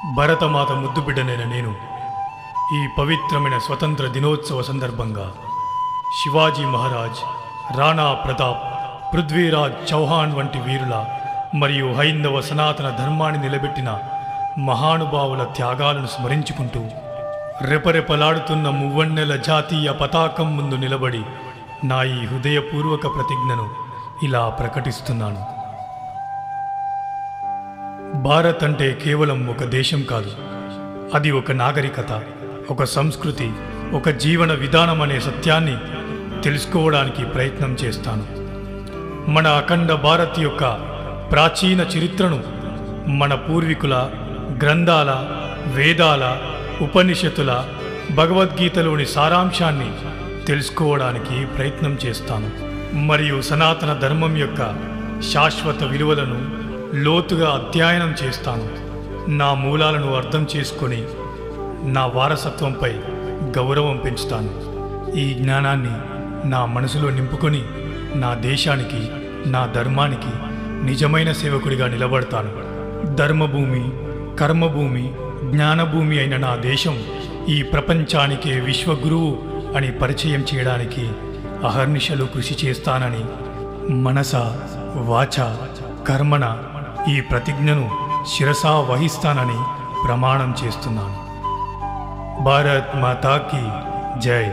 భరతమాత ముద్దుబిడ్డనైన నేను ఈ పవిత్రమైన స్వతంత్ర దినోత్సవ సందర్భంగా శివాజీ మహారాజ్, రాణా ప్రతాప్, పృథ్వీరాజ్ చౌహాన్ వంటి వీరుల మరియు హైందవ సనాతన ధర్మాన్ని నిలబెట్టిన మహానుభావుల త్యాగాలను స్మరించుకుంటూ రెపరెపలాడుతున్న మువ్వన్నెల జాతీయ పతాకం ముందు నిలబడి నా ఈ హృదయపూర్వక ప్రతిజ్ఞను ఇలా ప్రకటిస్తున్నాను. భారత్ అంటే కేవలం ఒక దేశం కాదు, అది ఒక నాగరికత, ఒక సంస్కృతి, ఒక జీవన విధానం అనే సత్యాన్ని తెలుసుకోవడానికి ప్రయత్నం చేస్తాను. మన అఖండ భారత్ యొక్క ప్రాచీన చరిత్రను, మన పూర్వీకుల గ్రంథాల, వేదాల, ఉపనిషత్తుల, భగవద్గీతలోని సారాంశాన్ని తెలుసుకోవడానికి ప్రయత్నం చేస్తాను. మరియు సనాతన ధర్మం యొక్క శాశ్వత విలువలను లోతుగా అధ్యయనం చేస్తాను. నా మూలాలను అర్థం చేసుకొని నా వారసత్వంపై గౌరవం పెంచుతాను. ఈ జ్ఞానాన్ని నా మనసులో నింపుకొని నా దేశానికి, నా ధర్మానికి నిజమైన సేవకుడిగా నిలబడతాను. ధర్మభూమి, కర్మభూమి, జ్ఞానభూమి అయిన నా దేశం ఈ ప్రపంచానికే విశ్వగురువు అని పరిచయం చేయడానికి అహర్నిశలు కృషి చేస్తానని మనస, వాచ, కర్మణ ఈ ప్రతిజ్ఞను శిరసా వహిస్తానని ప్రమాణం చేస్తున్నాను. భారత్ మాతా కీ జై.